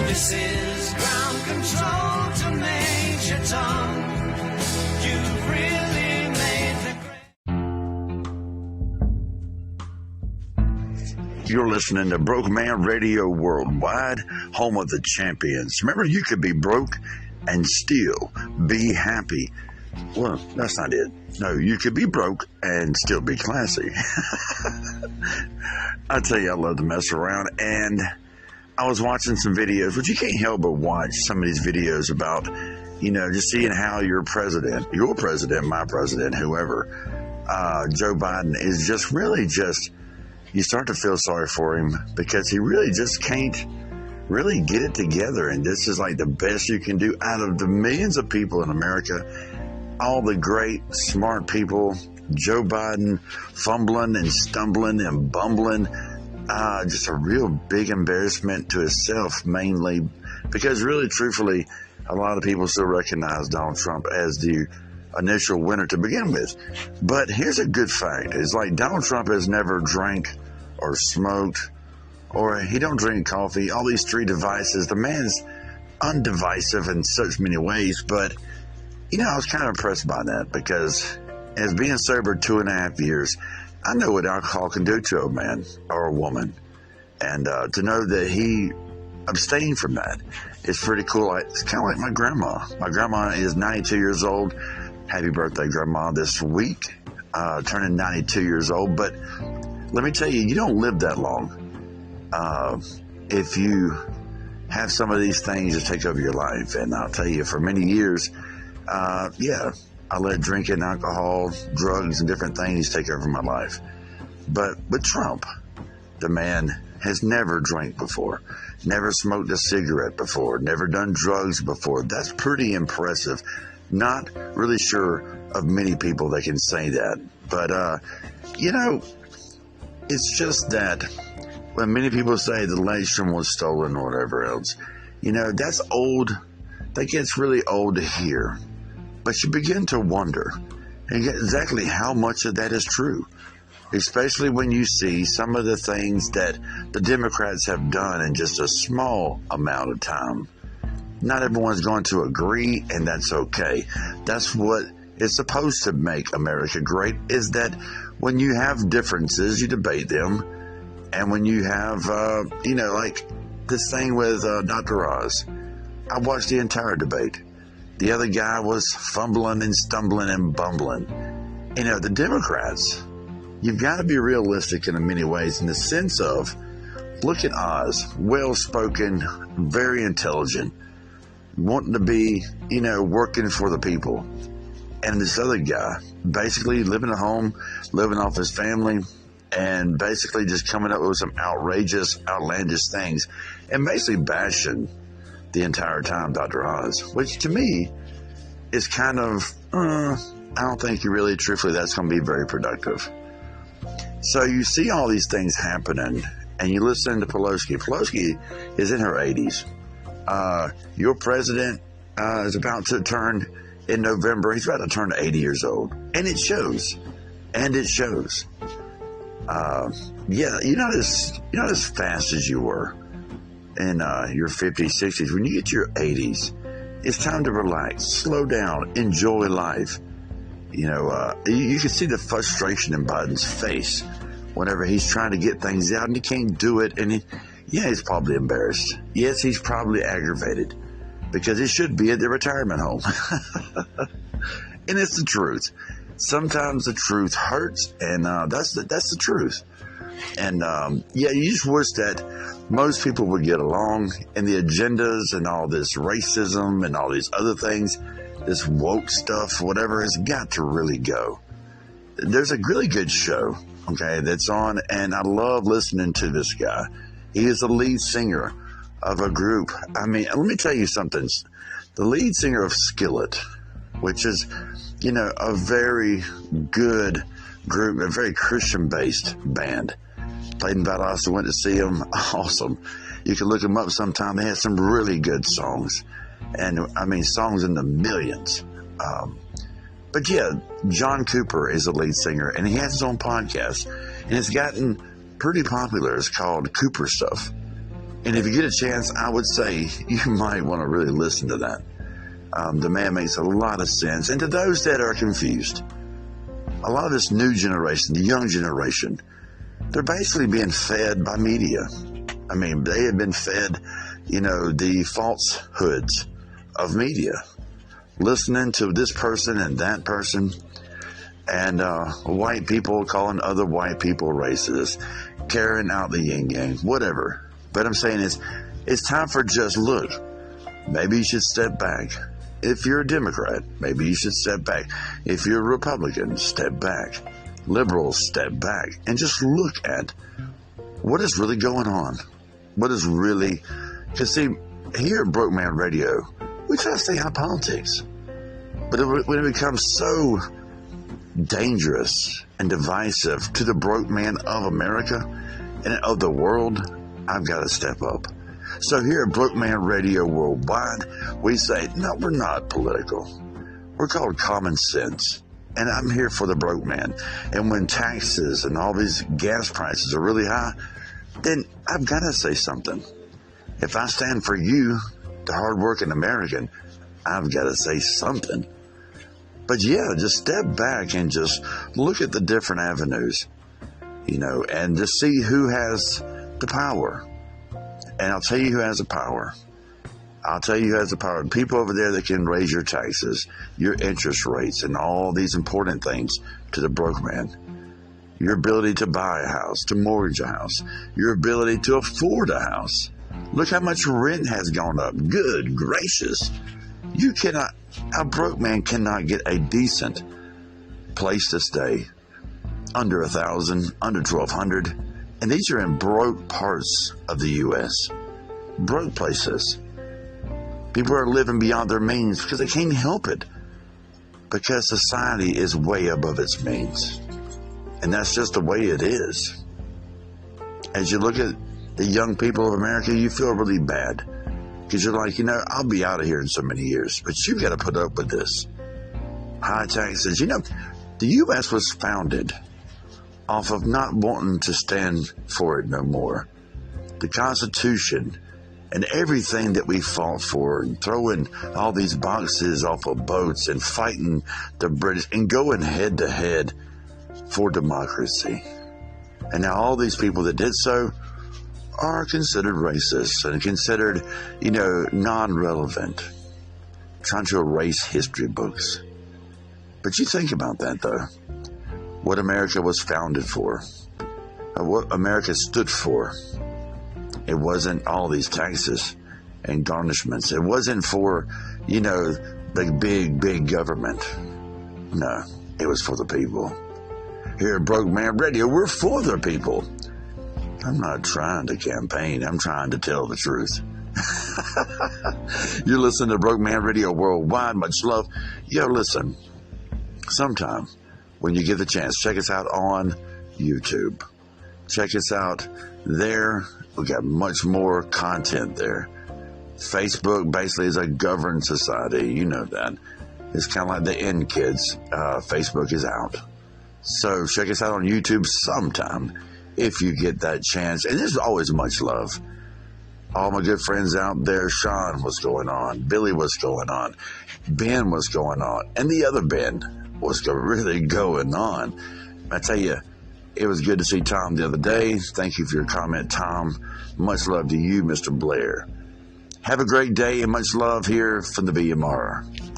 This is ground control to Major Tom. You've really made the You're listening to Broke Man Radio Worldwide, home of the champions. Remember, you could be broke and still be happy. Well, that's not it. No, you could be broke and still be classy. I tell you, I love to mess around, and I was watching some videos, but you can't help but watch some of these videos about, just seeing how your president, my president, whoever, Joe Biden, is just really you start to feel sorry for him because he really just can't really get it together. And this is like the best you can do out of the millions of people in America, all the great, smart people. Joe Biden fumbling and stumbling and bumbling. Just a real big embarrassment to himself, mainly because really, truthfully, a lot of people still recognize Donald Trump as the initial winner to begin with. But here's a good fact. It's like Donald Trump has never drank or smoked, or he don't drink coffee, all these three devices. The man's undivisive in such many ways, but I was kind of impressed by that because as being sober 2.5 years, I know what alcohol can do to a man or a woman. And to know that he abstained from that is pretty cool. It's kind of like my grandma. My grandma is 92 years old. Happy birthday, Grandma, this week, turning 92 years old. But let me tell you, you don't live that long if you have some of these things to take over your life. And I'll tell you, for many years, I let drinking, alcohol, drugs, and different things take over my life. But with Trump, the man has never drank before, never smoked a cigarette before, never done drugs before. That's pretty impressive. Not really sure of many people that can say that. But, it's just that when many people say the election was stolen or whatever else, that's old. That gets really old to hear. But you begin to wonder exactly how much of that is true, especially when you see some of the things that the Democrats have done in just a small amount of time. Not everyone's going to agree, and that's okay. That's what is supposed to make America great, is that when you have differences, you debate them. And when you have, like this thing with Dr. Oz, I watched the entire debate. The other guy was fumbling and stumbling and bumbling. The Democrats, you've got to be realistic in many ways in the sense of, look at Oz, well-spoken, very intelligent, wanting to be, working for the people. And this other guy, basically living at home, living off his family, and basically just coming up with some outrageous, outlandish things, and basically bashing the entire time Dr. Oz, which to me is kind of, I don't think really, truthfully, that's going to be very productive. So you see all these things happening, and you listen to Pelosi. Pelosi is in her 80s. Your president is about to turn, in November, he's about to turn 80 years old. And it shows. You're not as fast as you were in your 50s, 60s. When you get to your 80s, it's time to relax, slow down, enjoy life. You can see the frustration in Biden's face whenever he's trying to get things out and he can't do it. And he's probably embarrassed. Yes, he's probably aggravated because he should be at the retirement home. And it's the truth. Sometimes the truth hurts, and that's the truth. And you just wish that most people would get along, and the agendas and all this racism and all these other things, this woke stuff, whatever, has got to really go. There's a really good show, that's on, and I love listening to this guy. He is the lead singer of a group. I mean, let me tell you something. The lead singer of Skillet, which is, a very good group, a very Christian-based band. Played in Valdosta, went to see them. Awesome. You can look them up sometime. They had some really good songs. And, songs in the millions. But John Cooper is the lead singer, and he has his own podcast. And it's gotten pretty popular. It's called Cooper Stuff. And if you get a chance, I would say you might want to really listen to that. The man makes a lot of sense. And to those that are confused, a lot of this new generation, the young generation, they're basically being fed by media. I mean, they have been fed, the falsehoods of media, listening to this person and that person, and white people calling other white people racist, carrying out the yin yang, whatever. But I'm saying it's time for just look. Maybe you should step back. If you're a Democrat, maybe you should step back. If you're a Republican, step back. Liberals, step back and just look at what is really going on. What is really, because see, here at Broke Man Radio, we try to stay out of politics. But when it becomes so dangerous and divisive to the broke man of America and of the world, I've got to step up. So here at Broke Man Radio Worldwide, we say, no, we're not political. We're called Common Sense. And I'm here for the broke man. And when taxes and all these gas prices are really high, then I've got to say something. If I stand for you, the hardworking American, I've got to say something. But yeah, just step back and just look at the different avenues, and just see who has the power. And I'll tell you who has the power. I'll tell you who has the power. People over there that can raise your taxes, your interest rates, and all these important things to the broke man. Your ability to buy a house, to mortgage a house, your ability to afford a house. Look how much rent has gone up. Good gracious. A broke man cannot get a decent place to stay under $1,000, under $1,200. And these are in broke parts of the U.S. Broke places. People are living beyond their means because they can't help it. Because society is way above its means. And that's just the way it is. As you look at the young people of America, you feel really bad. Because you're like, I'll be out of here in so many years. But you've got to put up with this. High taxes. The U.S. was founded off of not wanting to stand for it no more. The Constitution and everything that we fought for, and throwing all these boxes off of boats and fighting the British and going head to head for democracy. And now all these people that did so are considered racist and considered, non-relevant, trying to erase history books. But you think about that, though. What America was founded for, what America stood for. It wasn't all these taxes and garnishments. It wasn't for, the big government. No, it was for the people. Here at Broke Man Radio, we're for the people. I'm not trying to campaign. I'm trying to tell the truth. You're listening to Broke Man Radio Worldwide. Much love. Listen, sometime when you get the chance, check us out on YouTube. Check us out there. We got much more content there. Facebook basically is a governed society. You know that. It's kind of like the N kids. Facebook is out. So check us out on YouTube sometime if you get that chance. And there's always much love. All my good friends out there, Sean, what's going on? Billy, what's going on? Ben, what's going on? And the other Ben, what's really going on? I tell you, it was good to see Tom the other day. Thank you for your comment, Tom. Much love to you, Mr. Blair. Have a great day and much love here from the BMR.